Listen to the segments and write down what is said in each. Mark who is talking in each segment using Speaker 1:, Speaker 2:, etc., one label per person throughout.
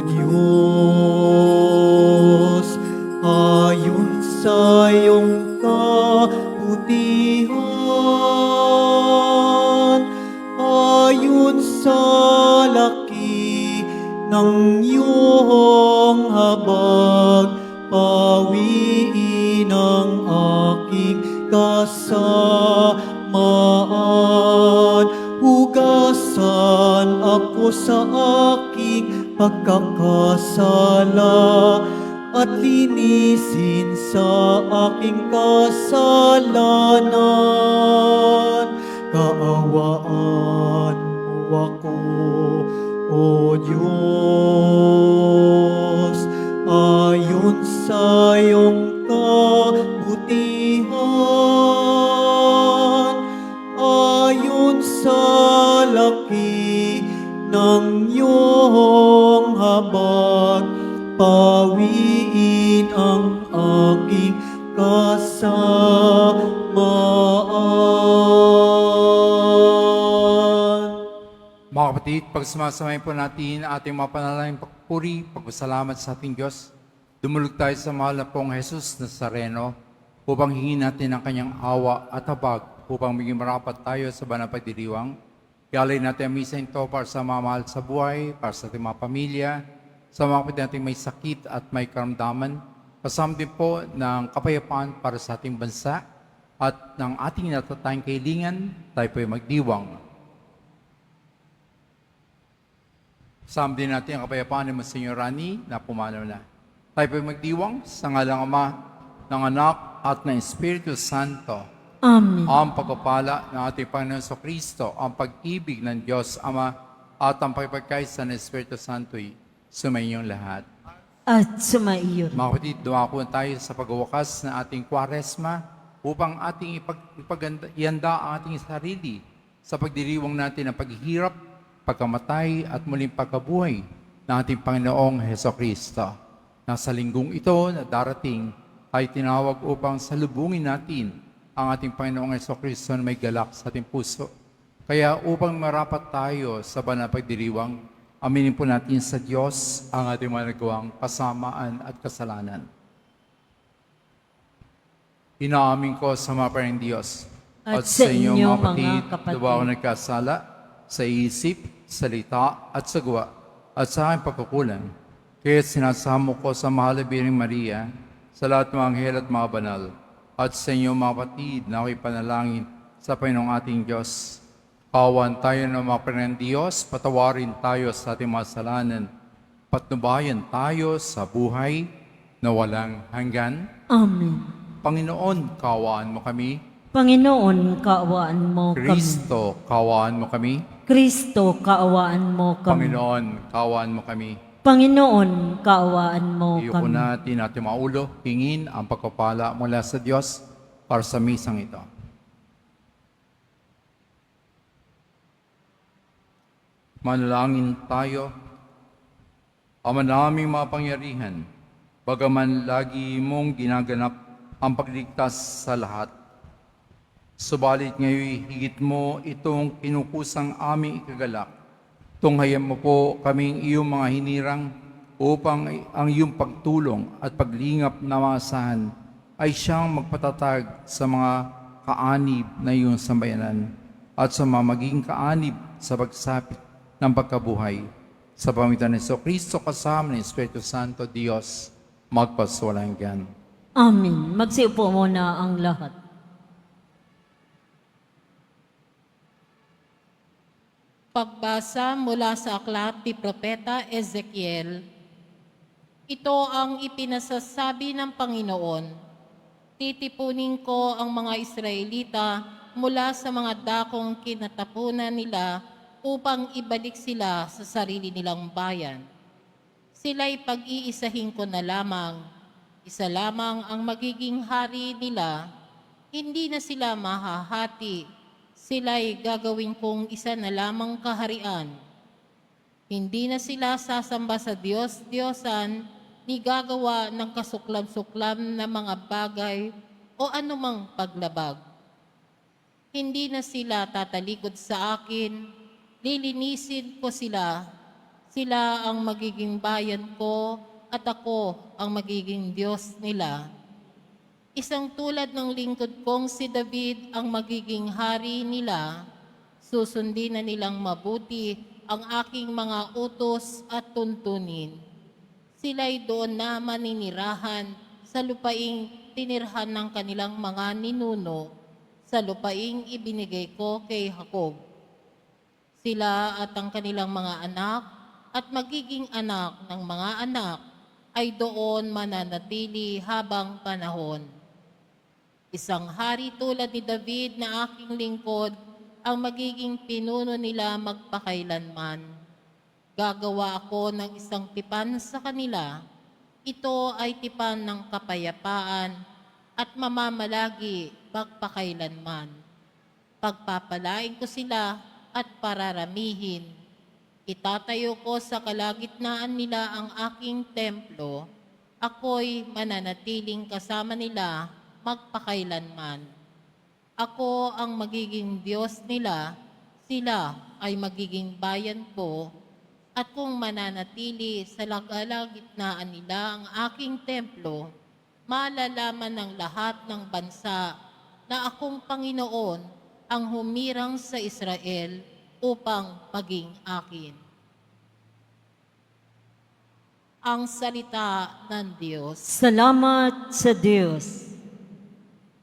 Speaker 1: Diyos, ayon sa iyong kabutihan, ayon sa laki ng iyong habag, pawiin ang aking kasamaan. Hugasan ako sa aking pagkakasala at linisin sa aking kasalanan. Kaawaan mo ako, O Diyos, ayon sa iyong kabutihan, ayon sa laki ng iyong habag, pawiin ang aking kasamaan.
Speaker 2: Mga kapatid, pagsumasamayin po natin ating mga panalangin pagpuri, pagpasalamat sa ating Diyos. Dumulog tayo sa mahal na pong Jesus Nazareno upang hingin natin ang kanyang awa at habag upang maging marapat tayo sa banal na pagdiriwang. Ialay natin ang misa ito para sa mga mahal sa buhay, para sa ating mga pamilya, sa mga kapatid natin may sakit at may karamdaman. Kasama din po ng kapayapaan para sa ating bansa at ng ating natatayang kailangan, tayo po ay magdiwang. Kasama din natin ang kapayapaan ni Monsignor Rani na pumanaw na. Tayo po ay magdiwang sa ngalang Ama, ng Anak at ng Espiritu Santo.
Speaker 3: Amen.
Speaker 2: Ang pagpapala ng ating Panginoon sa Kristo, ang pag-ibig ng Diyos Ama at ang pagpagkaisa ng Espiritu Santo'y sumainyong lahat.
Speaker 3: At sumaiyo.
Speaker 2: Mga kapatid, dumako tayo sa pagwawakas ng ating Kwaresma upang ating ipaganda ang ating sarili sa pagdiriwang natin ng paghihirap, pagkamatay at muling pagkabuhay ng ating Panginoong Hesukristo. Nasa linggong ito na darating ay tinawag upang salubungin natin ang ating Panginoong Hesukristo na may galak sa ating puso. Kaya upang marapat tayo sa banal na pagdiriwang, aminin po natin sa Diyos ang ating mga nagawang kasamaan at kasalanan. Inaamin ko sa mga parang Diyos
Speaker 3: At sa inyo, mga kapatid,
Speaker 2: diba ako nagkasala sa isip, salita at sa gawa at sa aking pagkukulang. Kaya sinasamo ko sa mahal na Birheng Maria, sa lahat ng mga anghel at mga banal, at sa inyo mga kapatid na ako'y panalangin sa Panginoong ating Diyos. Kawan tayo ng mga Panginoong Diyos, patawarin tayo sa ating mga kasalanan, patnubayan tayo sa buhay na walang hanggan.
Speaker 3: Amen.
Speaker 2: Panginoon, kaawaan mo kami.
Speaker 3: Panginoon, kaawaan mo kami.
Speaker 2: Kristo, kaawaan mo kami.
Speaker 3: Kristo, kaawaan mo kami.
Speaker 2: Panginoon, kaawaan mo kami.
Speaker 3: Panginoon, kaawaan mo
Speaker 2: Iyuko
Speaker 3: kami.
Speaker 2: natin ating mga ulo, hingin ang pagpapala mula sa Diyos para sa misang ito. Manalangin tayo. Ama naming mapangyarihan, bagaman lagi mong ginaganap ang pagligtas sa lahat, subalit ngayon higit mo itong kinukusang aming ikagalak. Tunghayan mo po kaming iyong mga hinirang upang ang iyong pagtulong at paglingap na maasahan ay siyang magpatatag sa mga kaanib na iyong sambayanan at sa mga maging kaanib sa pagsapit ng pagkabuhay. Sa pamamagitan ni Jesucristo kasama ng Espiritu Santo, Diyos, magpaswalang hanggan.
Speaker 3: Amen. Magsiupo muna ang lahat.
Speaker 4: Pagbasa mula sa aklat ni Propeta Ezekiel. Ito ang ipinasasabi ng Panginoon. Titipunin ko ang mga Israelita mula sa mga dakong kinatapunan nila upang ibalik sila sa sarili nilang bayan. Sila'y pag-iisahin ko na lamang. Isa lamang ang magiging hari nila. Hindi na sila mahahati. Sila'y gagawin kong isa na lamang kaharian. Hindi na sila sasamba sa Diyos-Diyosan ni gagawa ng kasuklam-suklam na mga bagay o anumang paglabag. Hindi na sila tatalikod sa akin, lilinisin ko sila. Sila ang magiging bayan ko at ako ang magiging Diyos nila. Isang tulad ng lingkod kong si David ang magiging hari nila. Susundin na nilang mabuti ang aking mga utos at tuntunin. Sila'y doon na maninirahan sa lupaing tinirhan ng kanilang mga ninuno, sa lupaing ibinigay ko kay Jacob. Sila at ang kanilang mga anak at magiging anak ng mga anak ay doon mananatili habang panahon. Isang hari tulad ni David na aking lingkod ang magiging pinuno nila magpakailanman. Gagawa ako ng isang tipan sa kanila. Ito ay tipan ng kapayapaan at mamamalagi magpakailanman. Pagpapalain ko sila at pararamihin. Itatayo ko sa kalagitnaan nila ang aking templo. Ako'y mananatiling kasama nila magpakailanman. Ako ang magiging Diyos nila, sila ay magiging bayan ko, at kung mananatili sa kalagitnaan nila ang aking templo, malalaman ng lahat ng bansa na akong Panginoon ang humirang sa Israel upang maging akin. Ang salita ng Diyos.
Speaker 3: Salamat sa Diyos.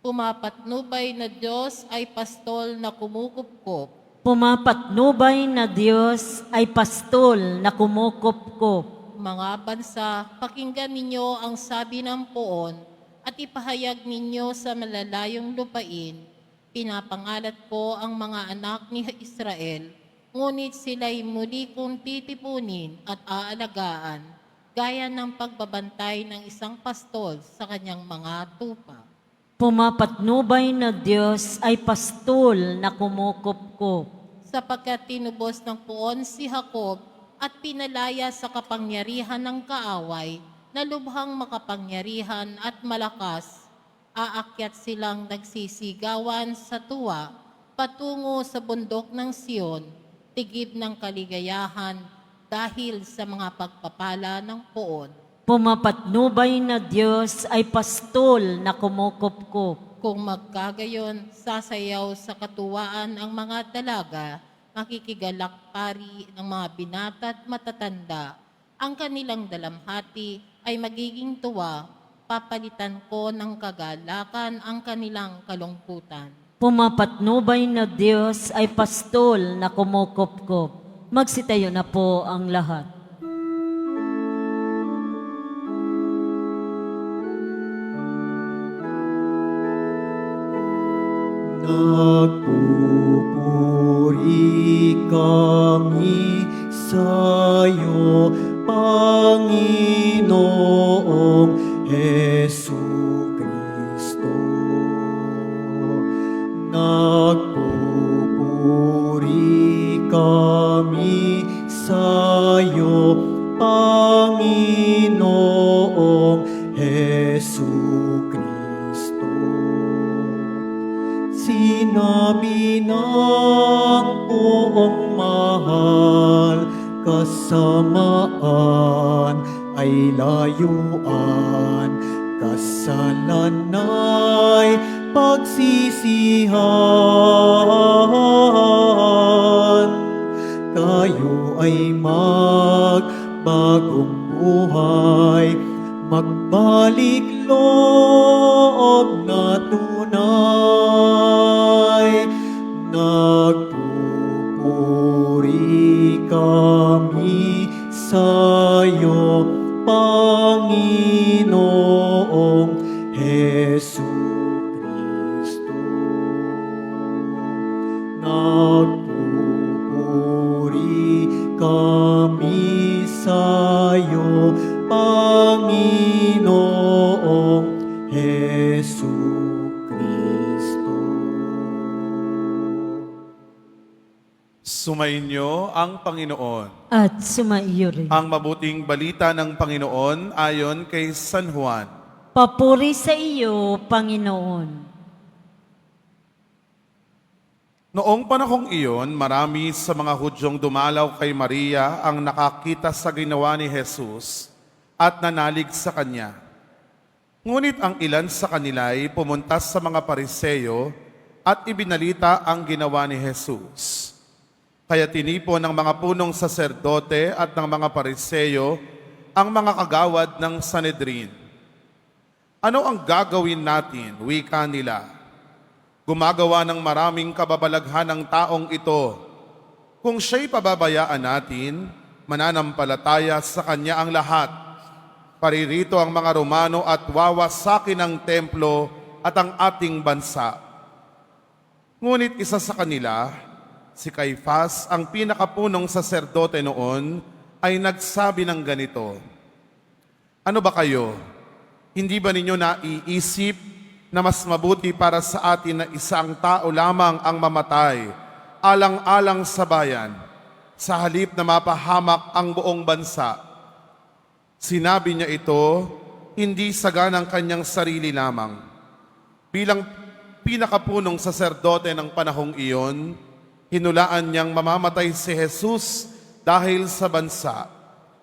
Speaker 4: Pumapatnubay na Diyos ay pastol na kumukupkop.
Speaker 3: Pumapatnubay na Diyos ay pastol na kumukupkop.
Speaker 4: Mga bansa, pakinggan ninyo ang sabi ng poon at ipahayag ninyo sa malalayong lupain. Pinapangalat ko ang mga anak ni Israel, ngunit sila'y muli kong titipunin at aalagaan, gaya ng pagbabantay ng isang pastol sa kanyang mga tupa.
Speaker 3: Pumapatnubay na Diyos ay pastol na kumukupkop.
Speaker 4: Sapagkat tinubos ng poon si Jacob at pinalaya sa kapangyarihan ng kaaway na lubhang makapangyarihan at malakas, aakyat silang nagsisigawan sa tuwa patungo sa bundok ng Sion, tigib ng kaligayahan dahil sa mga pagpapala ng poon.
Speaker 3: Pumapatnubay na Diyos ay pastol na kumukupkop.
Speaker 4: Kung magkagayon, sasayaw sa katuwaan ang mga dalaga, makikigalak pari ng mga binata at matatanda. Ang kanilang dalamhati ay magiging tuwa, papalitan ko ng kagalakan ang kanilang kalungkutan.
Speaker 3: Pumapatnubay na Diyos ay pastol na kumukupkop. Magsitayo na po ang lahat.
Speaker 1: Nagpupuri kami sa'yo, Panginoong Jesucristo. Nagpupuri kami sa'yo, Panginoong Jesucristo. Sinabi ng poong mahal, kasamaan ay layuan, kasalan ay pagsisihan. Tayo ay magbagong buhay, magbalik loob na tunay. Nagpupuri kami sa'yo, Panginoong Jesucristo. Nagpupuri kami sa'yo, Panginoong Jesucristo.
Speaker 5: Sumainyo ang Panginoon.
Speaker 3: At sumaiyo rin.
Speaker 5: Ang mabuting balita ng Panginoon ayon kay San Juan.
Speaker 3: Papuri sa iyo, Panginoon.
Speaker 5: Noong panahong iyon, marami sa mga Hudyong dumalaw kay Maria ang nakakita sa ginawa ni Jesus at nanalig sa kanya. Ngunit ang ilan sa kanila ay pumunta sa mga Pariseyo at ibinalita ang ginawa ni Jesus. Kaya tinipon ng mga punong saserdote at ng mga Pariseyo ang mga kagawad ng Sanedrin. Ano ang gagawin natin? Wika nila. Gumagawa ng maraming kababalaghan ng taong ito. Kung siya'y pababayaan natin, mananampalataya sa kanya ang lahat. Paririto ang mga Romano at wawasakin ang templo at ang ating bansa. Ngunit isa sa kanila, si Caifás, ang pinakapunong saserdote noon, ay nagsabi ng ganito, "Ano ba kayo? Hindi ba ninyo naiisip na mas mabuti para sa atin na isang tao lamang ang mamatay, alang-alang sa bayan, sa halip na mapahamak ang buong bansa?" Sinabi niya ito, hindi sa ganang kanyang sarili lamang. Bilang pinakapunong saserdote ng panahong iyon, hinulaan niyang mamamatay si Jesus dahil sa bansa,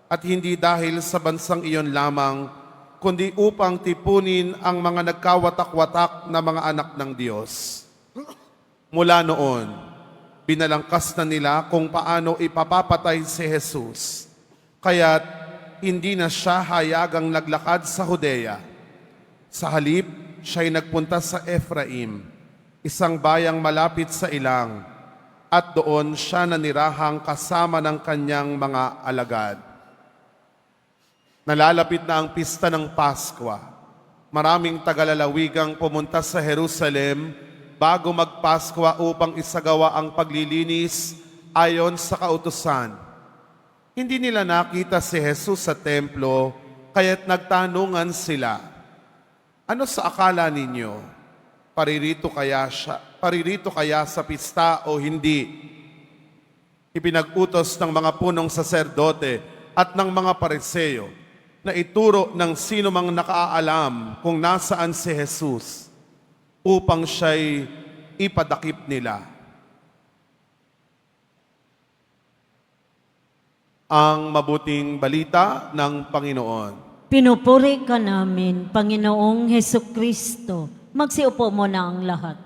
Speaker 5: at hindi dahil sa bansang iyon lamang, kundi upang tipunin ang mga nagkawatak-watak na mga anak ng Diyos. Mula noon, binalangkas na nila kung paano ipapapatay si Jesus. Kaya't hindi na siya hayagang naglakad sa Judea. Sa halip, siya'y nagpunta sa Ephraim, isang bayang malapit sa ilang, at doon siya nanirahang kasama ng kanyang mga alagad. Nalalapit na ang pista ng Paskwa. Maraming tagalalawigang pumunta sa Jerusalem bago magpaskwa upang isagawa ang paglilinis ayon sa kautusan. Hindi nila nakita si Jesus sa templo, kaya't nagtanungan sila, "Ano sa akala ninyo? Paririto kaya sa pista o hindi?" Ipinag-utos ng mga punong saserdote at ng mga Pariseo na ituro ng sino mang nakaalam kung nasaan si Jesus upang siya'y ipadakip nila. Ang mabuting balita ng Panginoon.
Speaker 3: Pinupuri ka namin, Panginoong Hesukristo. Magsiupo mo na ang lahat.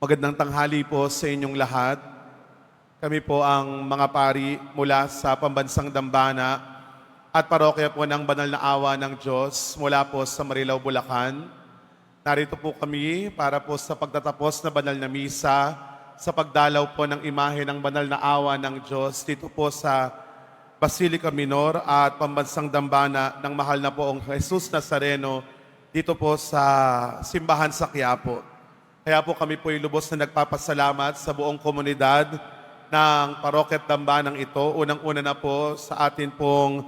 Speaker 5: Magandang tanghali po sa inyong lahat. Kami po ang mga pari mula sa Pambansang Dambana at parokya po ng Banal na Awa ng Diyos mula po sa Marilao, Bulacan. Narito po kami para po sa pagtatapos na banal na misa, sa pagdalaw po ng imahe ng Banal na Awa ng Diyos dito po sa Basilica Minor at Pambansang Dambana ng mahal na poong Jesus Nazareno dito po sa simbahan sa Quiapo. Kaya po kami po lubos na nagpapasalamat sa buong komunidad ng Parokyat Dambanang ito. Unang-una na po sa atin pong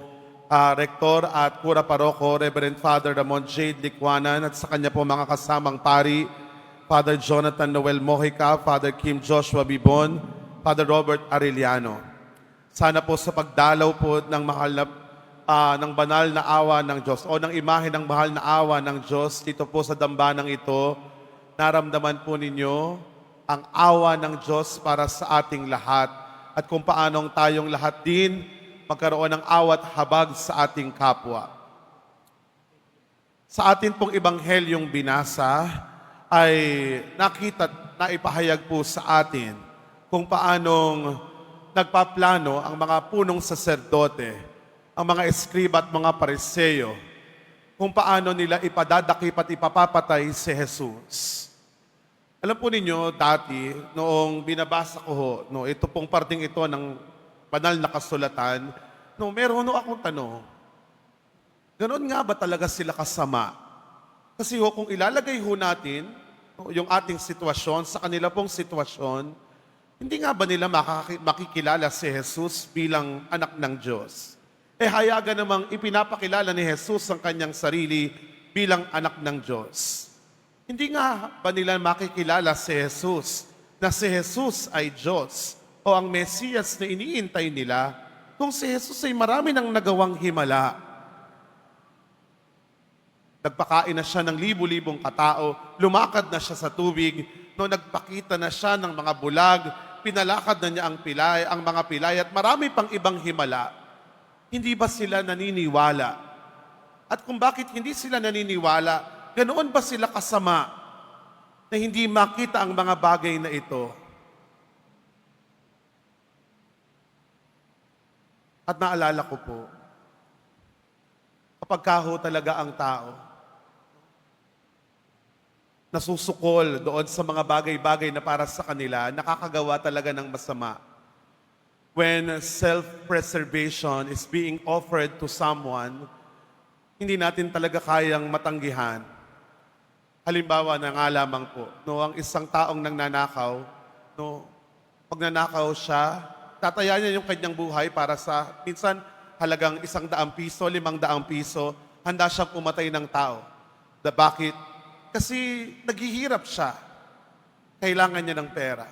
Speaker 5: Rektor at Kura Paroko, Reverend Father Ramon J. Licuanan, at sa kanya po mga kasamang pari, Father Jonathan Noel Mojica, Father Kim Joshua Bibon, Father Robert Arellano. Sana po sa pagdalaw po ng ng banal na awa ng Diyos o ng imahe ng mahal na awa ng Diyos dito po sa dambanang ito, naramdaman po ninyo ang awa ng Diyos para sa ating lahat at kung paanong tayong lahat din magkaroon ng awat habag sa ating kapwa. Sa atin pong ebanghelyong binasa ay naipahayag po sa atin kung paanong nagpaplano ang mga punong saserdote, ang mga eskriba at mga Pariseo, kung paano nila ipadadakip at ipapapatay si Jesus. Alam po ninyo, dati, noong binabasa ko ito pong parting ito ng banal na kasulatan, meron akong tanong, ganoon nga ba talaga sila kasama? Kasi kung ilalagay natin yung ating sitwasyon sa kanila pong sitwasyon, hindi nga ba nila makikilala si Jesus bilang anak ng Diyos? Hayagan namang ipinapakilala ni Jesus ang kanyang sarili bilang anak ng Diyos. Hindi nga ba nila makikilala si Jesus na si Jesus ay Diyos o ang Mesiyas na iniintay nila kung si Jesus ay marami nang nagawang himala? Nagpakain na siya ng libu-libong katao, lumakad na siya sa tubig, no, nagpakita na siya ng mga bulag, pinalakad na niya ang mga pilay at marami pang ibang himala. Hindi ba sila naniniwala? At kung bakit hindi sila naniniwala, ganoon ba sila kasama na hindi makita ang mga bagay na ito? At naalala ko po, kapag kaho talaga ang tao, nasusukol doon sa mga bagay-bagay na para sa kanila, nakakagawa talaga ng masama. When self-preservation is being offered to someone, hindi natin talaga kayang matanggihan. Halimbawa na nga lamang po, no, ang isang taong nangnanakaw, no, pag nanakaw siya, tataya niya yung kanyang buhay para sa, minsan, halagang 100 piso, 500 piso, handa siyang pumatay ng tao. Bakit? Kasi naghihirap siya. Kailangan niya ng pera.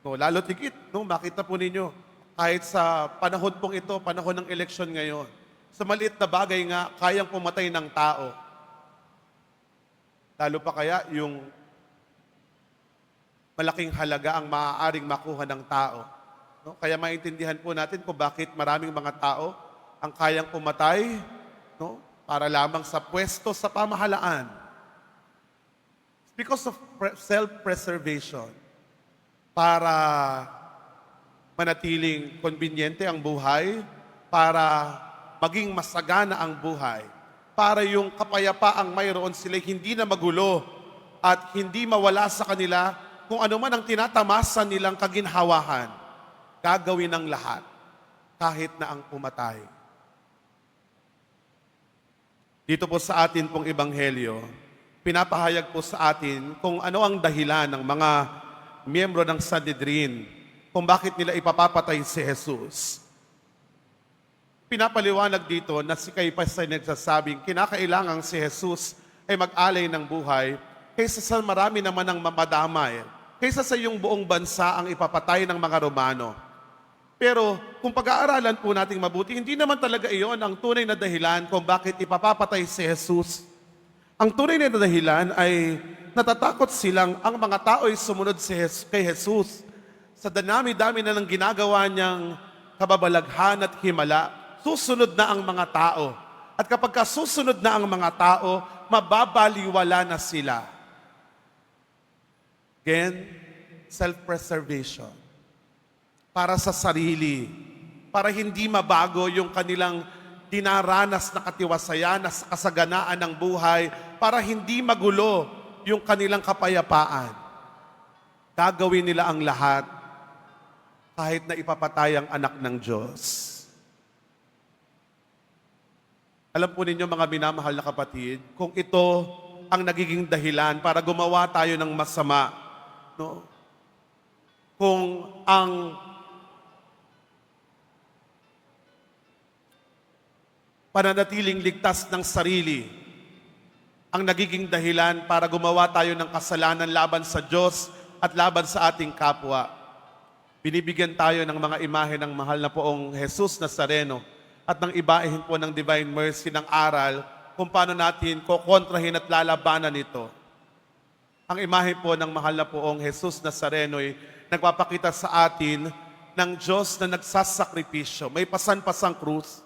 Speaker 5: No, lalo tigit, no, makita po ninyo, kahit sa panahon pong ito, panahon ng eleksyon ngayon, sa maliit na bagay nga, kayang pumatay ng tao. Lalo pa kaya yung malaking halaga ang maaaring makuha ng tao. No? Kaya maintindihan po natin kung bakit maraming mga tao ang kayang pumatay, no, para lamang sa pwesto sa pamahalaan. Because of self-preservation, para manatiling konbinyente ang buhay, para maging masagana ang buhay, para yung kapayapaang mayroon sila hindi na magulo at hindi mawala sa kanila kung ano man ang tinatamasa nilang kaginhawahan, gagawin ng lahat kahit na ang pumatay. Dito po sa atin pong ebanghelyo, pinapahayag po sa atin kung ano ang dahilan ng mga miyembro ng Sanhedrin kung bakit nila ipapapatay si Jesus. Pinapaliwanag dito na si Caiphas ay nagsasabing kinakailangang si Jesus ay mag-alay ng buhay kaysa sa marami naman ang mamadamay, kaysa sa iyong buong bansa ang ipapatay ng mga Romano. Pero kung pag-aaralan po nating mabuti, hindi naman talaga iyon ang tunay na dahilan kung bakit ipapapatay si Jesus. Ang tunay na dahilan ay natatakot silang ang mga tao ay sumunod kay Jesus. Sa dami-dami na ng ginagawa niyang kababalaghan at himala, susunod na ang mga tao. At kapag susunod na ang mga tao, mababaliwala na sila. Again, self-preservation. Para sa sarili. Para hindi mabago yung kanilang dinaranas na katiwasayan, na kasaganaan ng buhay, para hindi magulo yung kanilang kapayapaan. Gagawin nila ang lahat kahit na ipapatay ang anak ng Diyos. Alam po ninyo mga minamahal na kapatid, kung ito ang nagiging dahilan para gumawa tayo ng masama, no? Kung ang pananatiling ligtas ng sarili ang nagiging dahilan para gumawa tayo ng kasalanan laban sa Diyos at laban sa ating kapwa. Binibigyan tayo ng mga imahe ng mahal na poong Jesus Nazareno at ng ibahin po ng Divine Mercy ng aral kung paano natin kokontrahin at lalabanan ito. Ang imahe po ng mahal na poong Jesus Nazareno ay nagpapakita sa atin ng Diyos na nagsasakripisyo. May pasan-pasang krus.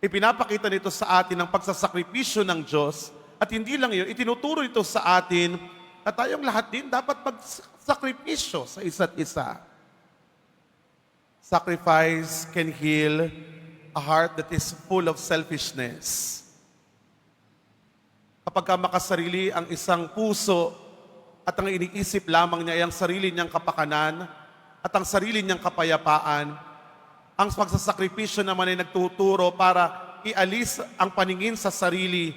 Speaker 5: Ipinapakita nito sa atin ang pagsasakripisyo ng Diyos. At hindi lang yun, itinuturo ito sa atin na tayong lahat din dapat magsakripisyo sa isa't isa. Sacrifice can heal a heart that is full of selfishness. Kapag makasarili ang isang puso at ang iniisip lamang niya ay ang sarili niyang kapakanan at ang sarili niyang kapayapaan, ang pagsasakripisyo naman ay nagtuturo para ialis ang paningin sa sarili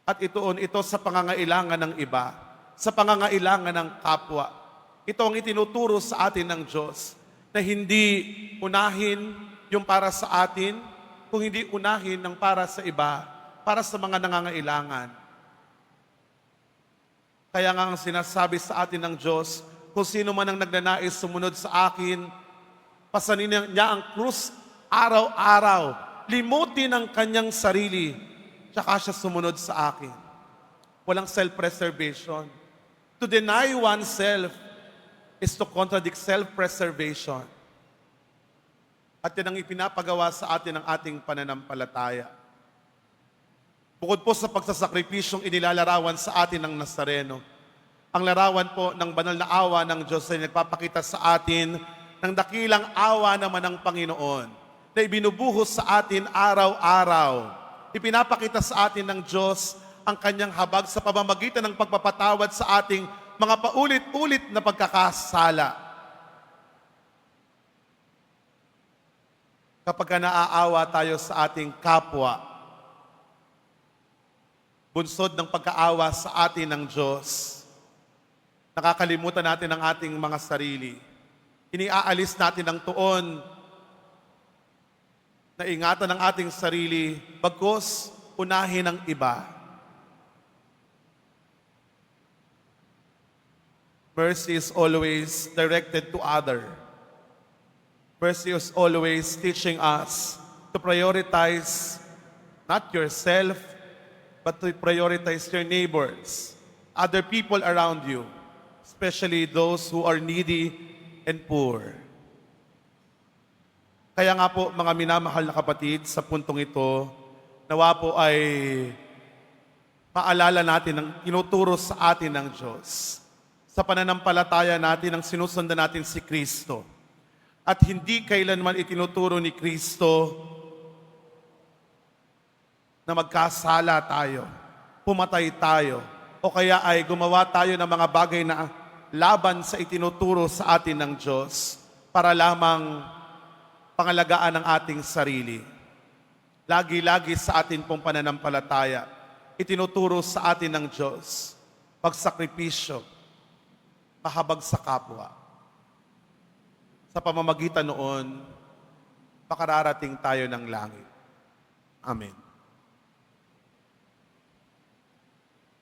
Speaker 5: at ito sa pangangailangan ng iba, sa pangangailangan ng kapwa. Ito ang itinuturo sa atin ng Diyos na hindi unahin yung para sa atin, kung hindi unahin ng para sa iba, para sa mga nangangailangan. Kaya nga ang sinasabi sa atin ng Diyos, kung sino man ang nagnanais sumunod sa akin, pasanin niya ang krus araw-araw, limutin ang kanyang sarili. tsaka siya sumunod sa akin. Walang self-preservation. To deny oneself is to contradict self-preservation. At yan ang ipinapagawa sa atin ng ating pananampalataya. Bukod po sa pagsasakripisyong inilalarawan sa atin ng Nazareno, ang larawan po ng banal na awa ng Diyos ay nagpapakita sa atin ng dakilang awa naman ng Panginoon na ibinubuhos sa atin araw-araw. Ipinapakita sa atin ng Diyos ang kanyang habag sa pamamagitan ng pagpapatawad sa ating mga paulit-ulit na pagkakasala. Kapag naaawa tayo sa ating kapwa, bunsod ng pagkaawa sa atin ng Diyos, nakakalimutan natin ang ating mga sarili. Iniaalis natin ang tuon na ingatan ang ating sarili, bagkus unahin ang iba. Mercy is always directed to other. Mercy is always teaching us to prioritize not yourself, but to prioritize your neighbors, other people around you, especially those who are needy and poor. Kaya nga po, mga minamahal na kapatid, sa puntong ito, nawa po ay maalala natin ang tinuturo sa atin ng Diyos. Sa pananampalataya natin, ang sinusundan natin si Kristo. At hindi kailanman itinuturo ni Kristo na magkasala tayo, pumatay tayo, o kaya ay gumawa tayo ng mga bagay na laban sa itinuturo sa atin ng Diyos para lamang pangalagaan ang ating sarili. Lagi-lagi sa atin pong pananampalataya, itinuturo sa atin ng Diyos pagsakripisyo, pahabag sa kapwa. Sa pamamagitan noon, makararating tayo ng langit. Amen.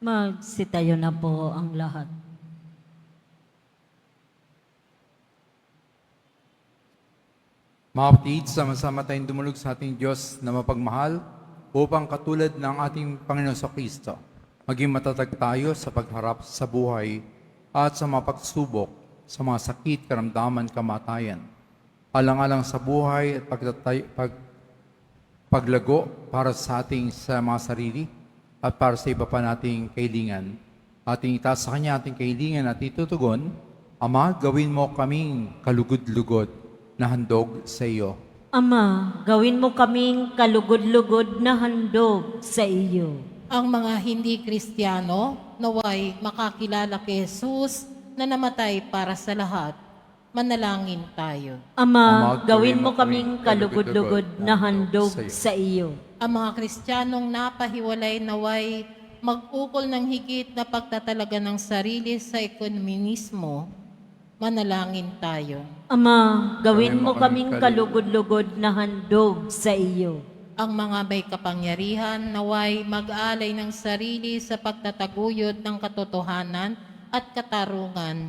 Speaker 3: Magsitayo na po ang lahat.
Speaker 2: Mga kapatid, sama-sama tayong dumulog sa ating Diyos na mapagmahal upang katulad ng ating Panginoon sa Kristo, maging matatag tayo sa pagharap sa buhay at sa mga pagsubok, sa mga sakit, karamdaman, kamatayan. Alang-alang sa buhay at paglago para sa ating sa mga sarili at para sa iba pa nating kahilingan. Ating itaas sa Kanya ating kahilingan at itutugon, Ama, gawin mo kaming kalugod-lugod na handog sa iyo.
Speaker 3: Ama, gawin mo kaming kalugod-lugod na handog sa iyo.
Speaker 4: Ang mga hindi Kristiyano naway makakilala kay Jesus na namatay para sa lahat. Manalangin tayo.
Speaker 3: Ama, gawin mo kaming kalugod-lugod na handog sa iyo.
Speaker 4: Ang mga Kristiyanong napahiwalay naway mag-ukol ng higit na pagtatalaga ng sarili sa ekonomismo. Manalangin tayo.
Speaker 3: Ama, gawin mo kaming kalugod-lugod na handog sa iyo.
Speaker 4: Ang mga may kapangyarihan naway mag-alay ng sarili sa pagtataguyod ng katotohanan at katarungan.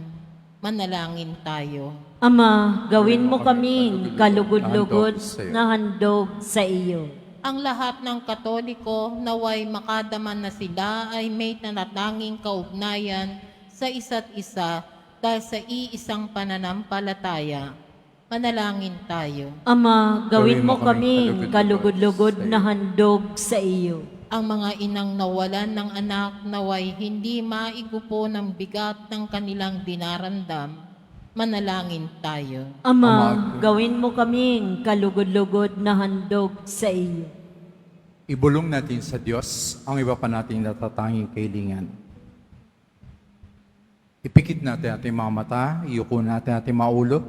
Speaker 4: Manalangin tayo.
Speaker 3: Ama, gawin mo kaming kalugod-lugod na handog sa iyo.
Speaker 4: Ang lahat ng Katoliko naway makadaman na sila ay may nanatanging kaugnayan sa isa't isa dahil sa iisang pananampalataya. Manalangin tayo.
Speaker 3: Ama, gawin mo kaming kalugod-lugod na handog sa iyo.
Speaker 4: Ang mga inang nawalan ng anak naway hindi maigupo ng bigat ng kanilang dinarandam. Manalangin tayo.
Speaker 3: Ama, gawin mo kaming kalugod-lugod na handog sa iyo.
Speaker 2: Ibulong natin sa Diyos ang iba pa nating natatanging kahilingan. Ipikit natin ating mga mata, iyuko natin ating mga ulo,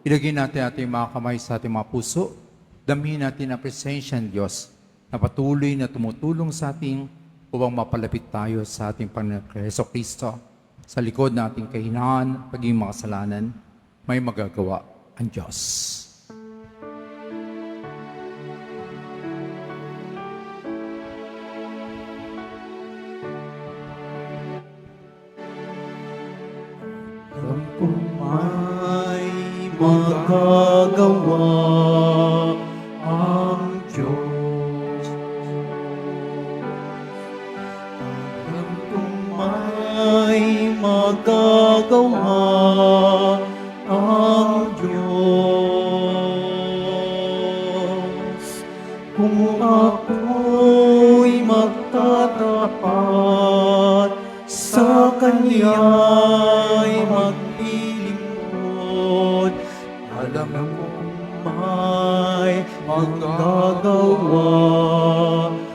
Speaker 2: ilagay natin ating mga kamay sa ating mga puso, damhin natin ang presensya ng Diyos na patuloy na tumutulong sa ating upang mapalapit tayo sa ating Panginoon Jesucristo. Sa likod ng ating kahinaan, paging mga kasalanan, may magagawa ang Diyos.
Speaker 1: Alam kong may magagawa ang Diyos. magagawa ang Diyos. Kung ako'y magtatapat, sa Kanya'y maglilingkod, alam ko may magagawa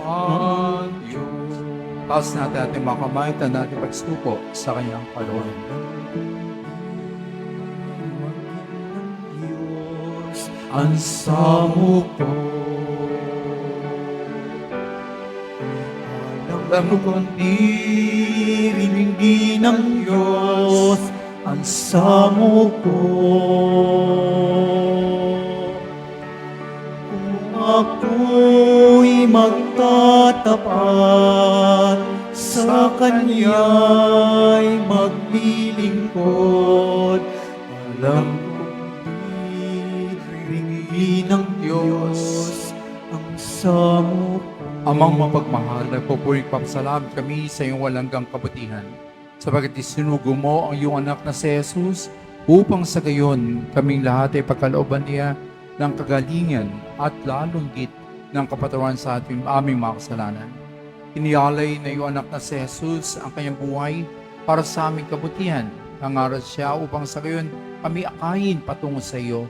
Speaker 1: ang Diyos.
Speaker 2: Taas natin ating mga kamay, tanda natin pagsuko sa kanyang kalooban.
Speaker 1: Diyos, ang samo ko. Alam ko kundi rinindi ng Diyos ang samo ko. Kung ako'y magtatapat, sa Kanya'y maglilingkod, alam ko rinindi ng Diyos ang samo ko.
Speaker 2: Amang mapagmahal, nagpupuring papasalamat kami sa iyong walanggang kabutihan, sapagat isinugo mo ang iyong anak na si Jesus upang sa gayon kaming lahat ay pagkalooban niya ng kagalingan at lalong git ng kapatawan sa ating aming mga kasalanan. Inialay na iyong anak na si Jesus ang kanyang buhay para sa aming kabutihan. Nangaral siya upang sa gayon kami akayin patungo sa iyo.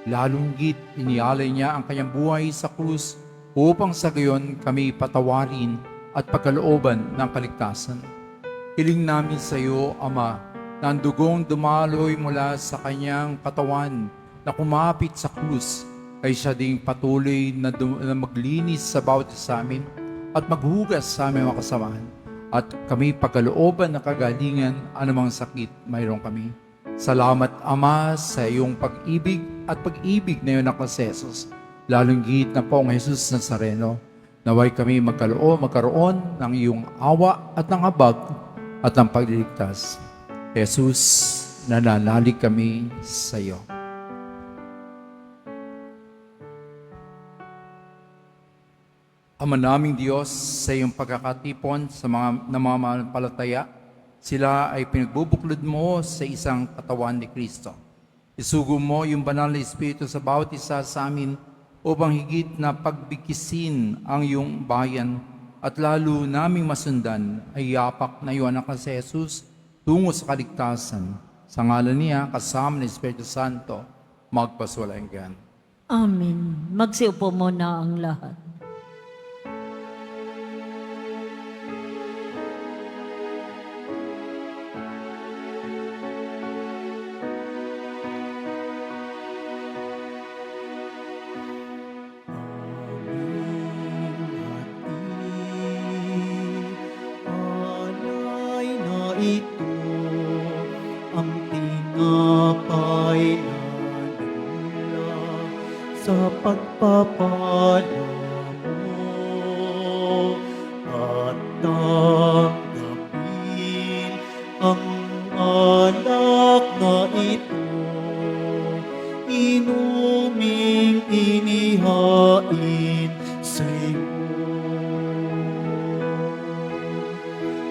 Speaker 2: Lalong git inialay niya ang kanyang buhay sa krus upang sa gayon kami patawarin at pagkalooban ng kaligtasan. Hiling namin sa iyo, Ama, na ang dugong dumaloy mula sa kanyang katawan na kumapit sa krus, ay siya ding patuloy na maglinis sa bawat isa amin at maghugas sa aming mga kasamahan. At kami pagkalooban ng kagalingan, anumang sakit mayroon kami. Salamat, Ama, sa iyong pag-ibig at pag-ibig na iyong anak na si Jesus. Lalong git na Poong Jesus Nazareno, naway kami magkaroon ng iyong awa at ng habag at ng pagliligtas. Jesus, nananalig kami sa iyo. Ama naming Diyos, sa iyong pagkakatipon sa mga namamalataya, sila ay pinagbubuklod mo sa isang katawan ni Kristo. Isugo mo yung banal na Espiritu sa bawat isa sa amin upang higit na pagbikisin ang iyong bayan at lalo naming masundan ay yapak na iyong anak na si Jesus tungo sa kaligtasan. Sa ngalan niya, kasama ng Espiritu Santo, magpaswalang hanggan.
Speaker 3: Amen. Magsiupo muna ang lahat.
Speaker 1: Alay na ito ang tinapay na nagmula sa pagpapala mo at tanggapin ang alak na ito, inuming inihain sa iyo.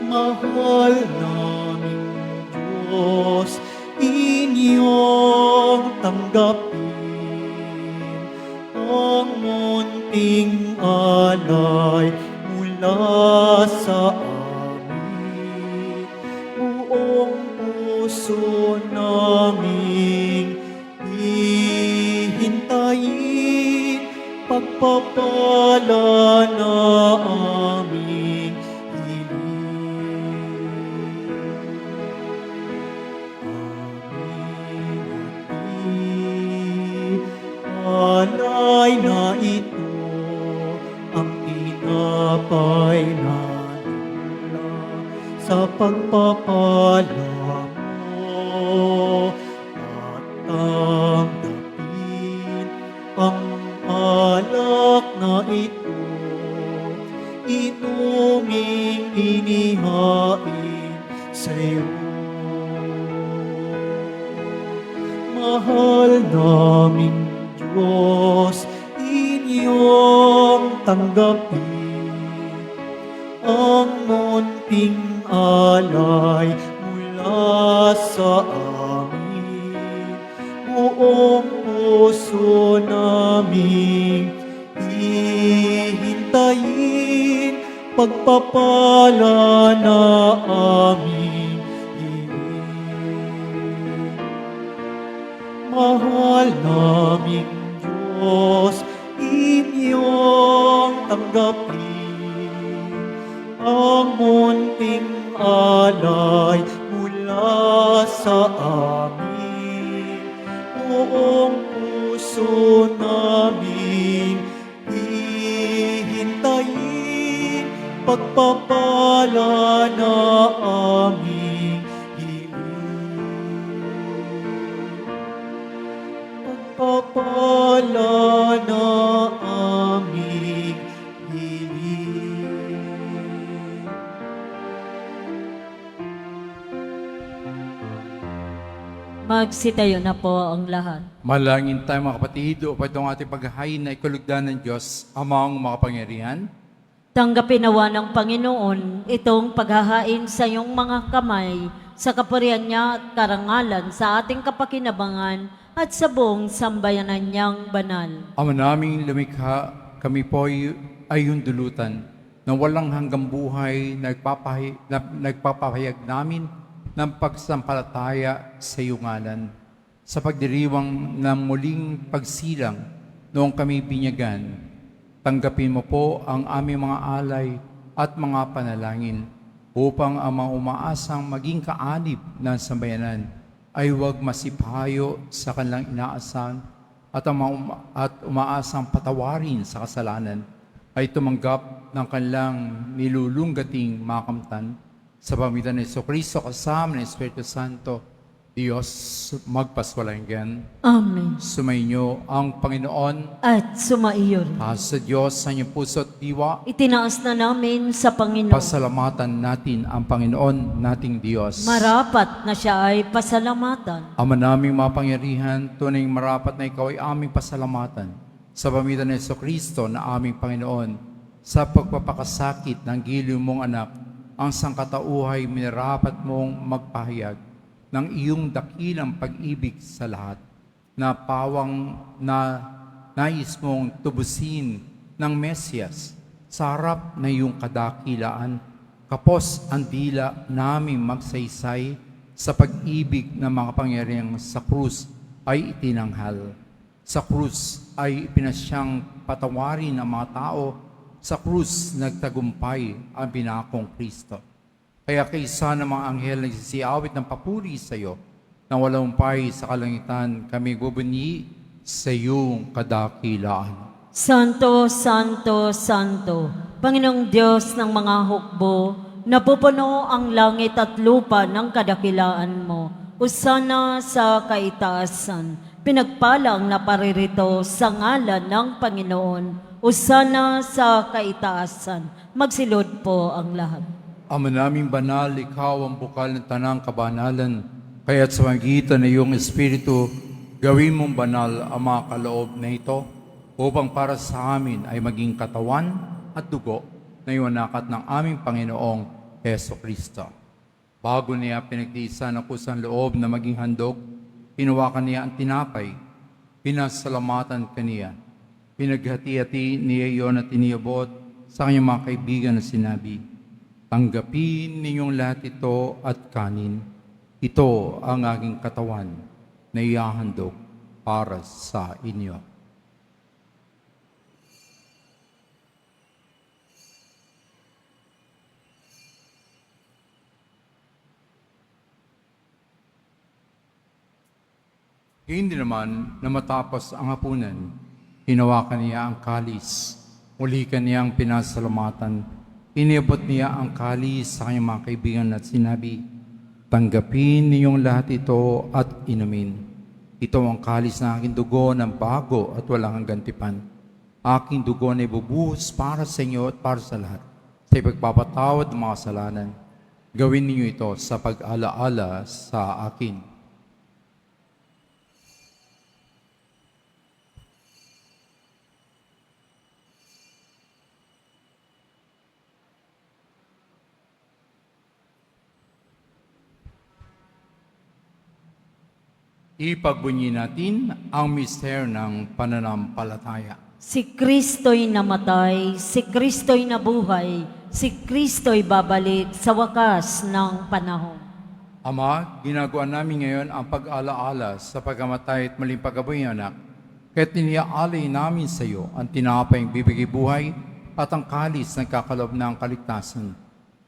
Speaker 1: Mahal naming Diyos, inyong tanggapin ang munting alay mula sa amin. Buong puso naming hihintayin pagpapala na aming alay na ito ang tinapay na nagmula sa pagpapala mo at tanggapin ang alak na ito, inuming inihain sa iyo. Mahal naming Diyos, inyong tanggapin ang munting alay mula sa sa amin. Buong puso namin hihintayin, pagpapala na aming hiling. Mahal naming Diyos, inyong tanggapin ang munting alay mula sa amin. Buong puso namin hihintayin, pagpapala na aming hiling. Pagpapala na aming hiling.
Speaker 3: Magsitayo na po ang lahat.
Speaker 2: Malangin tayo mga kapatid, upang itong ating paghahain na ikalugdan ng Diyos, Amang makapangyarihan.
Speaker 3: Tanggapin nawa ng Panginoon itong paghahain sa iyong mga kamay sa kapurihan niya at karangalan sa ating kapakinabangan at sa buong sambayanan niyang banal.
Speaker 2: Ama naming lumikha, kami po ay yung dulutan na walang hanggang buhay na nagpapahayag namin ng pagsampalataya sa iyong ngalan. Sa pagdiriwang ng muling pagsilang noong kami binyagan, tanggapin mo po ang aming mga alay at mga panalangin upang ang mga umaasang maging kaanib ng sambayanan ay huwag masipayo sa kanilang inaasahan at umaasang patawarin sa kasalanan ay tumanggap ng kanilang nilulunggating makamtan sa pamitan ni Jesucristo kasama ng Espiritu Santo, Diyos magpaswalangan.
Speaker 3: Amen.
Speaker 2: Sumainyo ang Panginoon
Speaker 3: At sumaiyo rin.
Speaker 2: sa Diyos sa inyong puso at diwa.
Speaker 3: Itinaas na namin sa Panginoon.
Speaker 2: Pasalamatan natin ang Panginoon nating Diyos.
Speaker 3: Marapat na siya ay pasalamatan.
Speaker 2: Ama naming mapangyarihan, tunay marapat na ikaw ay aming pasalamatan sa pamitan ni Jesucristo na aming Panginoon sa pagpapakasakit ng giliw mong anak, ang sangkatauhay minarapat mong magpahayag ng iyong dakilang pag-ibig sa lahat na pawang na nais mong tubusin ng Mesiyas sa harap na iyong kadakilaan. Kapos ang dila namin magsaysay sa pag-ibig na mga pangyariang sa krus ay itinanghal. Sa krus ay ipinasyang patawarin ang mga tao. Sa krus nagtagumpay ang binakong Kristo. Kaya kaysa ng mga anghel nagsisiawit ng papuri sa iyo, na walang pay sa kalangitan, kami bubunyi sa iyong kadakilaan.
Speaker 3: Santo, Santo, Santo, Panginoong Diyos ng mga hukbo, napupuno ang langit at lupa ng kadakilaan mo. Usana sa kaitaasan, pinagpala ang naparirito sa ngalan ng Panginoon. Usana sa kaitaasan, magsilod po ang lahat.
Speaker 2: Ama naming banal, ikaw ang bukal ng tanang kabanalan, kaya't sa magitan ng iyong Espiritu, gawin mong banal ang mga kaloob na ito, upang para sa amin ay maging katawan at dugo na iwanakat ng aming Panginoong Heso Kristo. Bago niya pinagtiisan ang kusang loob na maging handog, hinawakan niya ang tinapay, pinasalamatan kaniya. Pinaghati-hati niya iyon at iniyabot sa kanyang mga kaibigan na sinabi, tanggapin ninyong lahat ito at kanin. Ito ang aking katawan na ihahandog para sa inyo. Hindi naman na matapos ang hapunan, hinawakan niya ang kalis. Muli kaniyang pinasalamatan. Iniabot niya ang kalis sa kanyang mga kaibigan at sinabi, tanggapin ninyong lahat ito at inumin. Ito ang kalis na aking dugo ng bago at walang hanggang tipan. Aking dugo na ibubuhos para sa inyo at para sa lahat, sa ipagpapatawad ng mga kasalanan. Gawin ninyo ito sa pag-alaala sa akin. Ipagbunyi natin ang mister ng pananampalataya.
Speaker 3: Si Kristo'y namatay, si Kristo'y nabuhay, si Kristo'y babalik sa wakas ng panahon.
Speaker 2: Ama, ginagawa namin ngayon ang pag-alaala sa pagkamatay at maling pagkabuhay ng anak. Kaya't iniaalay namin sa iyo ang tinapayang bibigay buhay at ang kalis na kakalob ng kaligtasan.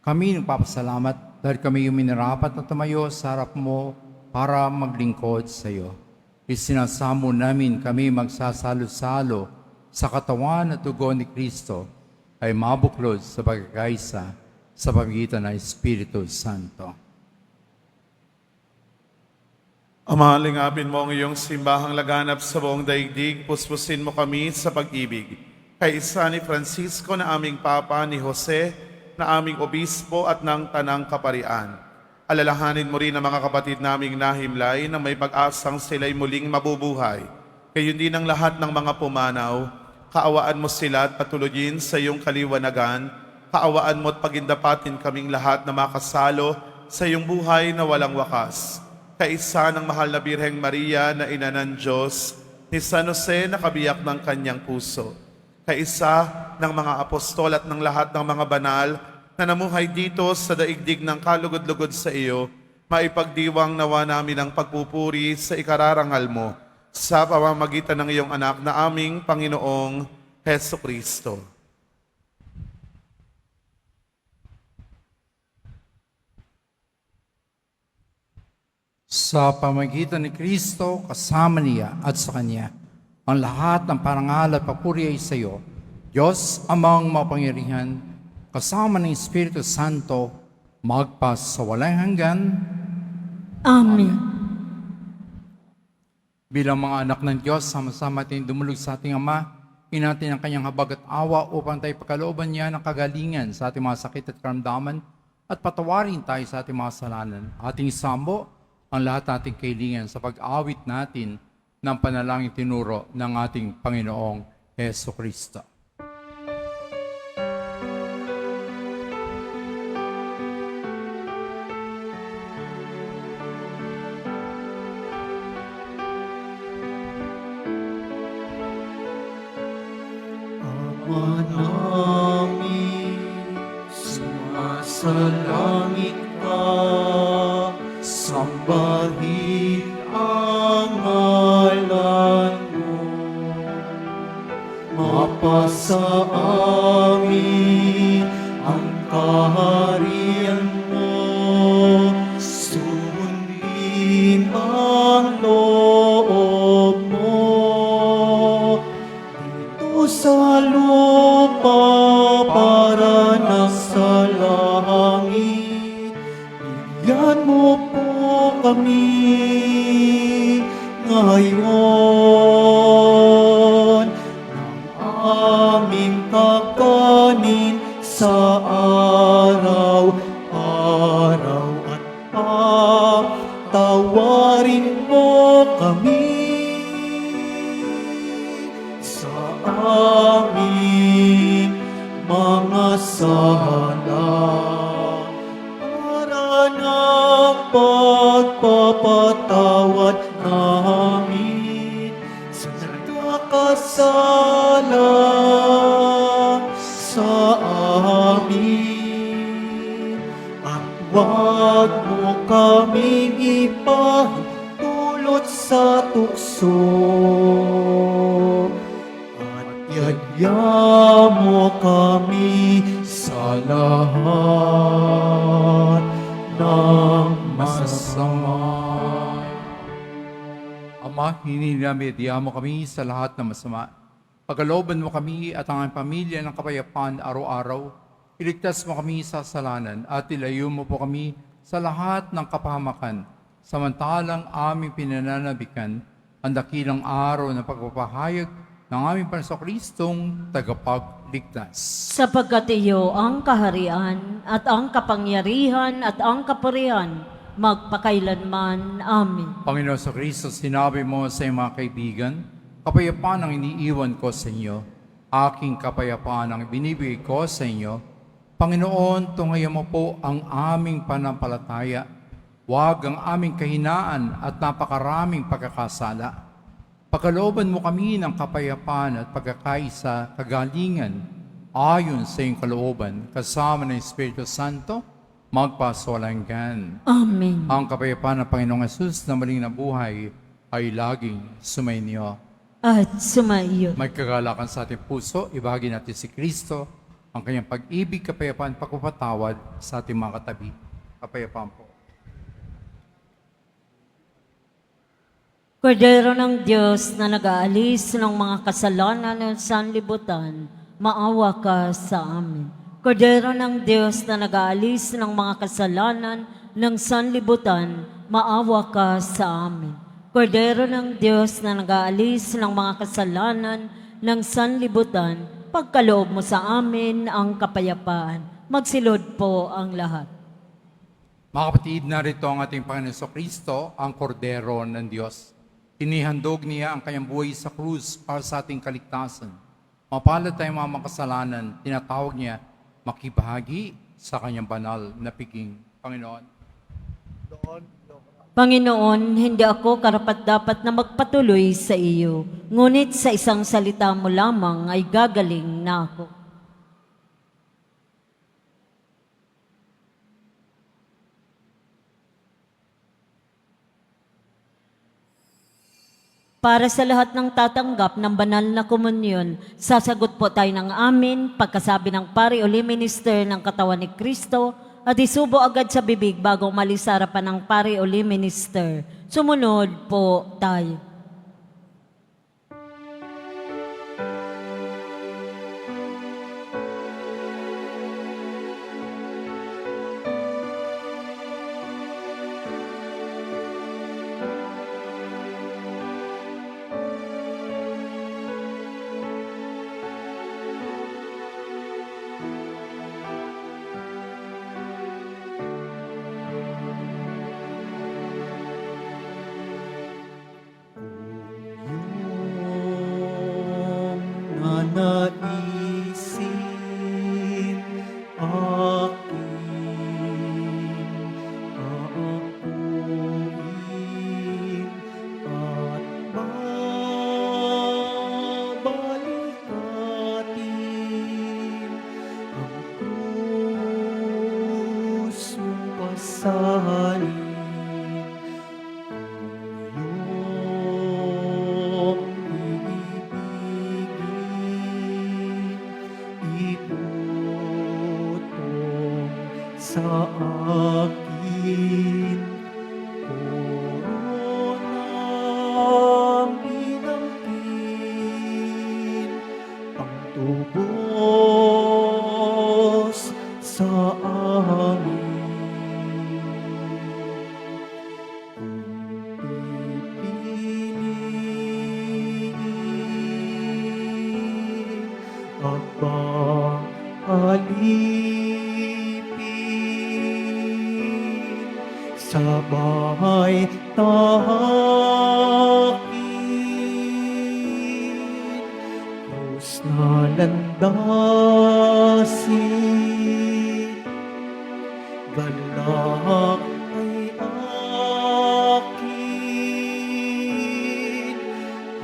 Speaker 2: Kami nagpapasalamat dahil kami yung minarapat na tumayo sa harap mo para maglingkod sa iyo. Isinasamo namin kami magsasalo-salo sa katawan at dugo ni Kristo ay mabuklod sa pagkakaisa sa pamagitan ng Espiritu Santo.
Speaker 5: Ama, lingapin mo ang iyong simbahang laganap sa buong daigdig, puspusin mo kami sa pag-ibig. Kay isa ni Francisco na aming Papa, ni Jose na aming Obispo at ng Tanang Kaparian. Alalahanin mo rin ang mga kapatid naming nahimlay na may pag-asang sila'y muling mabubuhay. Kayo din ang lahat ng mga pumanaw, kaawaan mo sila at patuloyin sa iyong kaliwanagan. Kaawaan mo at pagindapatin kaming lahat na makasalo sa iyong buhay na walang wakas. Kaisa ng mahal na Birheng Maria na ina ng Diyos, ni San Jose na kabiyak ng kanyang puso. Kaisa ng mga apostol at ng lahat ng mga banal na namuhay dito sa daigdig ng kalugod-lugod sa iyo, maipagdiwang nawa namin ang pagpupuri sa ikararangal mo sa pamamagitan ng iyong anak na aming Panginoong Heso Kristo.
Speaker 2: Sa pamamagitan ni Kristo, kasama niya at sa Kanya, ang lahat ng parangal at papuri ay sa iyo, Diyos amang mapangyarihan, kasama ng Espiritu Santo, magpas sa walang hanggan.
Speaker 3: Amen.
Speaker 2: Bilang mga anak ng Diyos, sama-sama tayong dumulog sa ating Ama, inatin ang kanyang habag at awa upang tayo pagkalooban niya ng kagalingan sa ating mga sakit at karamdaman at patawarin tayo sa ating mga kasalanan. Ating sambo ang lahat nating kailangan sa pag-awit natin ng panalangin tinuro ng ating Panginoong Heso Kristo.
Speaker 1: Ama namin, sumasalangit ka, sambahin ang ngalan mo. Mapasa amin ang kaharian mo, sundin ang loob mo. Dito sa lupa para nasa langit, bigyan mo po kami ngayon ng aming kakanin sa araw-araw at patawarin mo kami sa aming mga sala para ng pagpapatawad namin sa nagkakasala sa amin. At huwag mo kaming ipahintulot sa tukso, at yadya mo kami sa lahat ng masama.
Speaker 2: Ama, hininamidya mo kami sa lahat ng masama. Pagkalooban mo kami at ang aming pamilya ng kapayapaan araw-araw. Iligtas mo kami sa kasalanan at ilayo mo po kami sa lahat ng kapahamakan. Samantalang aming pinananabikan ang dakilang araw ng pagpapahayag ng aming Panginoong tagapagligtas.
Speaker 3: Sapagkat iyo ang kaharian at ang kapangyarihan at ang kapurihan magpakailanman. Amen.
Speaker 2: Panginoon sa Kristo, sinabi mo sa iyong mga kaibigan, kapayapaan ang iniiwan ko sa inyo, aking kapayapaan ang binibigay ko sa inyo. Panginoon, tungayan mo po ang aming panampalataya Huwag ang aming kahinaan at napakaraming pagkakasala. Pagkalooban mo kami ng kapayapaan at pagkakaisa, kagalingan, ayon sa iyong kalooban, kasama ng Espiritu Santo, magpasawalang.
Speaker 3: Amen.
Speaker 2: Ang kapayapaan ng Panginoong Yesus na maling nabuhay ay laging sumainyo.
Speaker 3: At sumaiyo.
Speaker 2: May kagalakan sa ating puso, ibahagi natin si Kristo, ang kanyang pag-ibig, kapayapaan, pagpapatawad sa ating mga katabi. Kapayapaan po.
Speaker 3: Kordero ng Diyos na nag-aalis ng mga kasalanan ng sanlibutan, maawa ka sa amin. Kordero ng Diyos na nag-aalis ng mga kasalanan ng sanlibutan, maawa ka sa amin. Kordero ng Diyos na nag-aalis ng mga kasalanan ng sanlibutan, pagkaloob mo sa amin ang kapayapaan. Magsilod po ang lahat.
Speaker 2: Mga kapatid, narito ang ating Panginoon Kristo, ang kordero ng Diyos. Inihandog niya ang kanyang buhay sa krus para sa ating kaligtasan. Mapalad tayong mga makasalanan, tinatawag niya makibahagi sa kanyang banal na piging. Panginoon.
Speaker 3: Panginoon, hindi ako karapat-dapat na magpatuloy sa iyo, ngunit sa isang salita mo lamang ay gagaling na ako. Para sa lahat ng tatanggap ng banal na komunyon, sasagot po tayo ng amin pagkasabi ng pari o lay minister ng katawan ni Kristo at isubo agad sa bibig bago umalis sa harapan ng pari o lay minister. Sumunod po tayo.
Speaker 1: Nanaisin aking aapuin at babalikatin ang krus mong pasanin. Sa akin, koronang inangkin, ang tubos sa amin. Pipiliin at alipin sa bahay tahakin, krus na landasin, galak ay akin,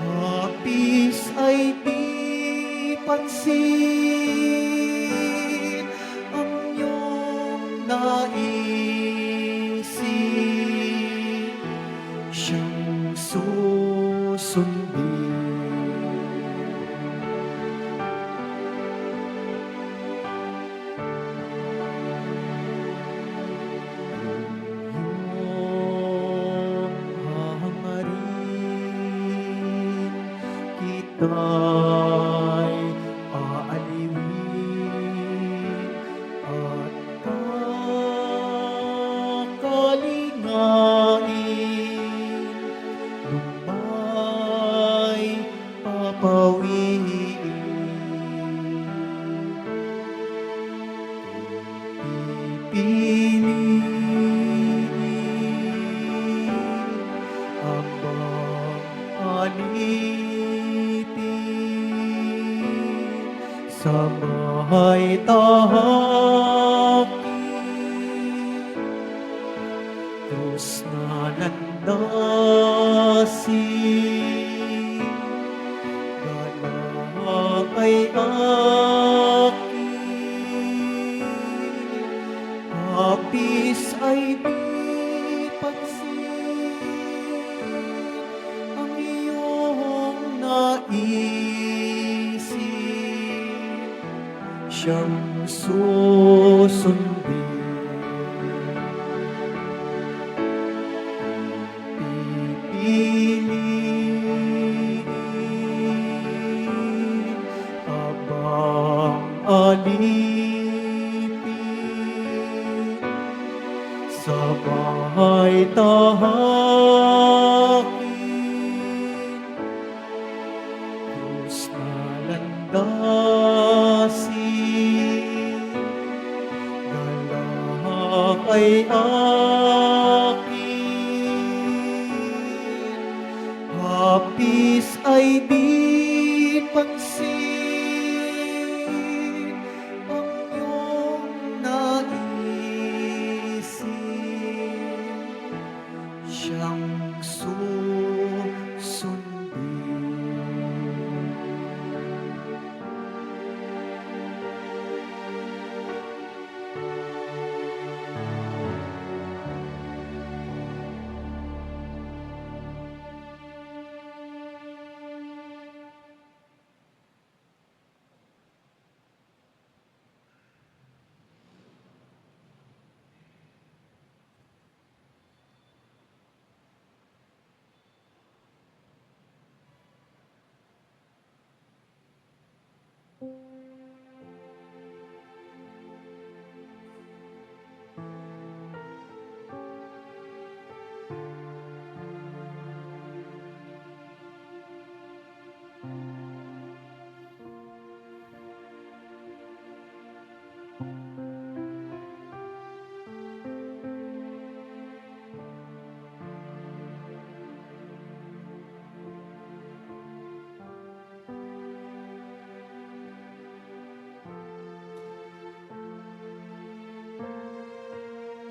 Speaker 1: hapis ay di pansin, ang iyong naisin, siyang susundin. Hangarin kita'y aaliwin at kakalingain, lumay papawiin. Pipiliin abang alipin sa bahay tahakin, krus Galak ay akin, hapis ay di pansin, ang iyong naisip, siyang susundin. Pipiliin abang alipin sa bahay tahakin, krus na landasin, galak ay akin, hapis ay di pansin, ang iyong naisip, siyang susundin.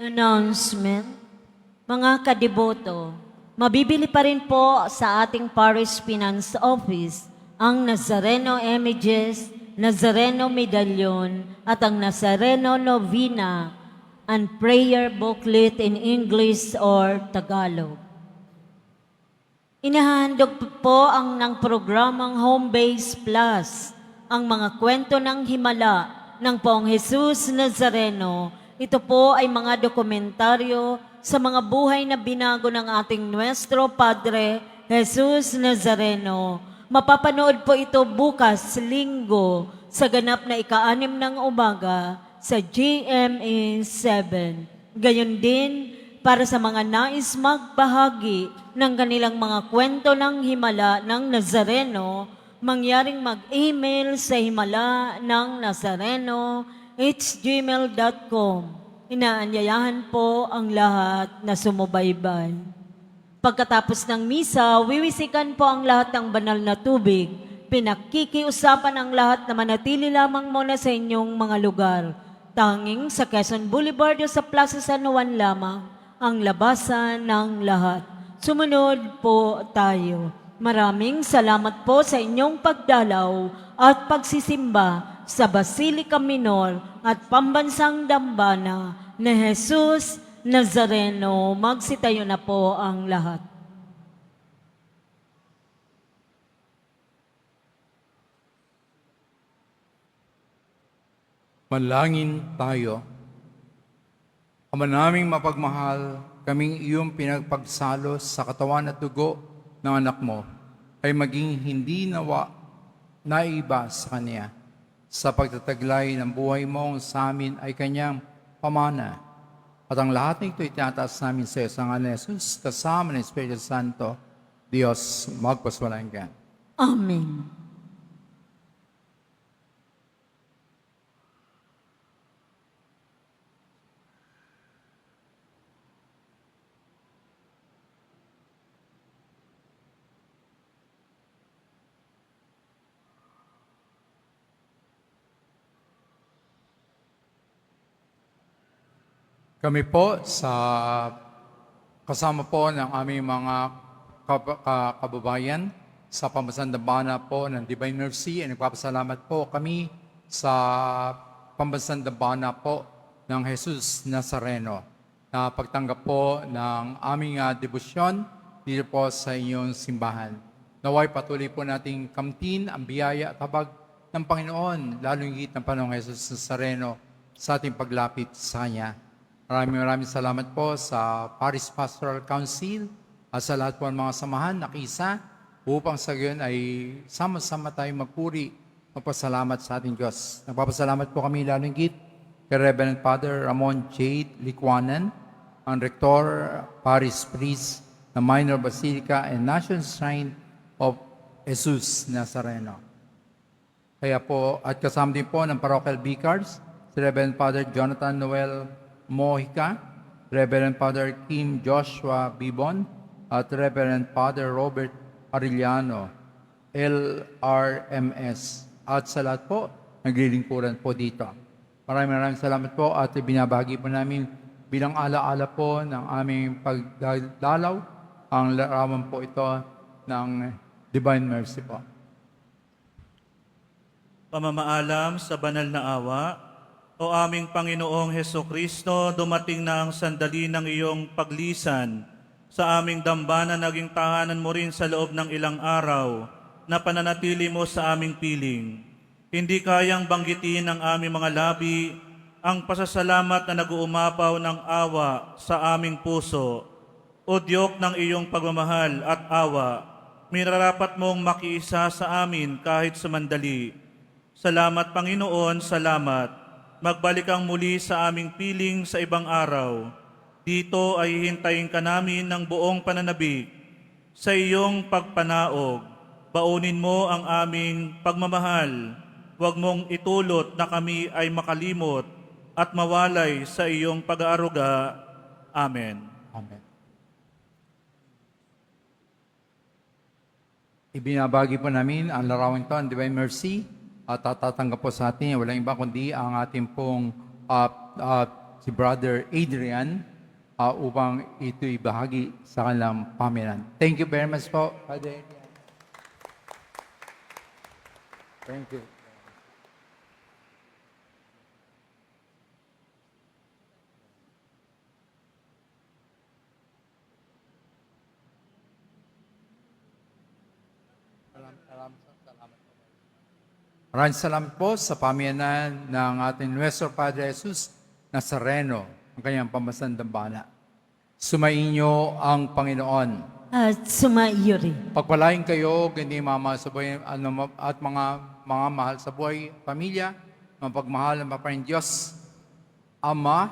Speaker 3: Announcement. Mga kadiboto, mabibili pa rin po sa ating Parish Finance Office ang Nazareno Images, Nazareno Medallion at ang Nazareno Novena and Prayer Booklet in English or Tagalog. Inahandog po ang ng programang Home Base Plus, ang mga kwento ng himala ng Poong Jesus Nazareno. Ito po ay mga dokumentaryo sa mga buhay na binago ng ating Nuestro Padre Jesus Nazareno. Mapapanood po ito bukas, Linggo, sa ganap na ika-6 ng umaga sa GMA 7. Gayon din, para sa mga nais magbahagi ng kanilang mga kwento ng himala ng Nazareno, mangyaring mag-email sa himala ng nazareno@gmail.com. Inaanyayahan po ang lahat na sumubaybay. Pagkatapos ng misa, wiwisikan po ang lahat ng banal na tubig. Pinakikiusapan ang lahat na manatili lamang muna sa inyong mga lugar. Tanging sa Quezon Boulevard o sa Plaza San Juan lamang ang labasan ng lahat. Sumunod po tayo. Maraming salamat po sa inyong pagdalaw at pagsisimba sa Basilica Minor at Pambansang Dambana ni Jesus Nazareno. Magsitayo na po ang lahat.
Speaker 2: Manalangin tayo. Ama naming mapagmahal, kaming iyong pinagpagsalo sa katawan at dugo ng anak mo ay maging hindi nawa naiba sa Kanya. Sa pagtataglay ng buhay mo sa amin ay Kanyang pamana. At ang lahat ng ito itinataas namin sa iyo sa ngalan ni Jesus, kasama ng Espiritu Santo, Diyos magpaswalang.
Speaker 3: Amen.
Speaker 2: Kami po sa Kasama po ng aming mga kababayan sa Pambansang Dambana po ng Divine Mercy, ay nagpapasalamat po kami sa Pambansang Dambana po ng Jesus Nazareno na pagtanggap po ng aming debosyon dito po sa inyong simbahan. Naway patuloy po nating kamtin ang biyaya at habag ng Panginoon, lalong higit ng Panginoong Jesus Nazareno sa ating paglapit sa Kanya. Maraming salamat po sa Parish Pastoral Council at sa lahat po ng mga samahan na kiisa upang sa gayon ay sama-sama tayong magpuri, magpasalamat sa ating Diyos. Nagpapasalamat po kami lalong higit kay Reverend Father Ramon J. Licuanan, ang Rector, Parish Priest ng Minor Basilica and National Shrine of Jesus Nazareno. Kaya po, at kasama din po ng Parochial Vicars, si Reverend Father Jonathan Noel Mojica, Reverend Father Kim Joshua Bibon, at Reverend Father Robert Arellano, LRMS. At sa lahat po, naglilingkuran po dito. Maraming salamat po at binabahagi po namin bilang alaala po ng aming pagdalaw ang larawan po ito ng Divine Mercy po.
Speaker 6: Pamamaalam sa banal na awa, o aming Panginoong Hesukristo, dumating na ang sandali ng iyong paglisan. Sa aming dambana, naging tahanan mo rin sa loob ng ilang araw na pananatili mo sa aming piling. Hindi kayang banggitin ng aming mga labi ang pasasalamat na nag-uumapaw ng awa sa aming puso. O Diyok ng iyong pagmamahal at awa, minarapat mong makiisa sa amin kahit sa mandali. Salamat Panginoon, salamat. Magbalik kang muli sa aming piling sa ibang araw. Dito ay hintayin ka namin ng buong pananabik. Sa iyong pagpanaog, baunin mo ang aming pagmamahal. Huwag mong itulot na kami ay makalimot at mawalay sa iyong pag-aaruga. Amen.
Speaker 2: Amen. Ibinabagi po namin ang larawang ito, ang Divine Mercy, at tatanggap po sa atin, walang iba kundi ang ating pong si Brother Adrian upang ito ibahagi sa kanilang paminan. Thank you very much po, Brother Adrian. Thank you. Maraming salamat po sa pamiyanan ng ating Nuestro Padre Jesus Nazareno, ang kanyang Pambansang Dambana. Sumainyo ang Panginoon.
Speaker 3: At sumaiyo rin.
Speaker 2: Pagpalain kayo, hindi mama sa buhay, at mga mahal sa buhay, pamilya, mapagmahal ng Papa ng Diyos, Ama,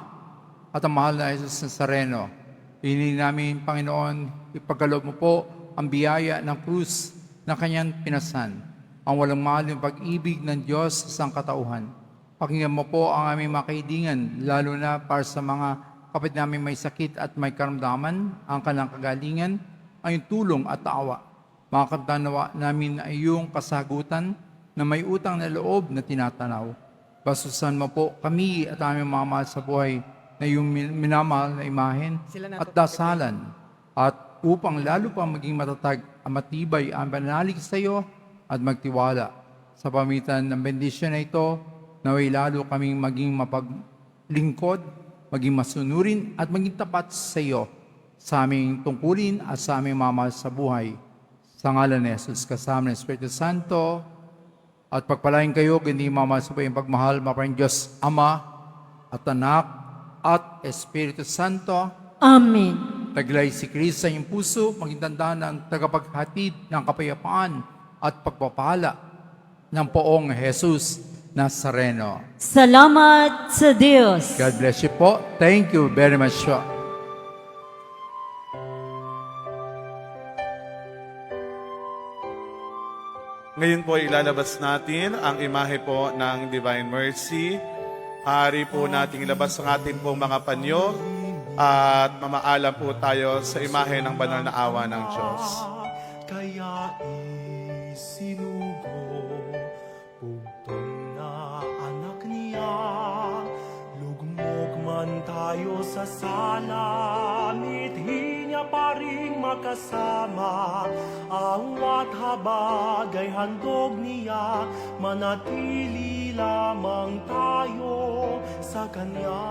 Speaker 2: at ang mahal na Jesus Nazareno. Hinihingi namin, Panginoon, ipagkaloob mo po ang biyaya ng krus na kanyang pinasan, ang walang mahal yung pag-ibig ng Diyos sa sangkatauhan. Pakinggan mo po ang aming mga kaibigan, lalo na para sa mga kapatid namin may sakit at may karamdaman, ang kanilang kagalingan, ang tulong at awa. Makakatanawa namin ay iyong kasagutan na may utang na loob na tinatanaw. Basusan mo po kami at aming mga mahal sa buhay na iyong minamahal na imahen at dasalan, at upang lalo pa maging matatag at matibay ang panalig sa iyo at magtiwala. Sa pamitan ng bendisyon na ito, naway lalo kaming maging mapaglingkod, maging masunurin at maging tapat sa iyo, sa aming tungkulin at sa aming mamahal sa buhay. Sa ngalan ni Jesus, kasama ng Espiritu Santo, at pagpalain kayo, hindi mamahal sa buhay ang pagmahal, maparing Diyos, Ama, at Anak, at Espiritu Santo.
Speaker 3: Amen.
Speaker 2: Taglay si Kristo sa inyong puso, maging tandaan ng tagapaghatid ng kapayapaan at pagpapala ng poong Jesus Nazareno.
Speaker 3: Salamat sa Diyos.
Speaker 2: God bless you po. Thank you very much po.
Speaker 5: Ngayon po ilalabas natin ang imahe po ng Divine Mercy. Maaari po nating ilabas ang ating pong mga panyo at mamaalam po tayo sa imahe ng banal na awa ng Diyos.
Speaker 1: Kaya isinugo pugtong na anak niya. Lugmok man tayo sa salamit,
Speaker 7: na paring makasama. Ang wathabag ay handog niya, manatili lamang tayo sa Kanya.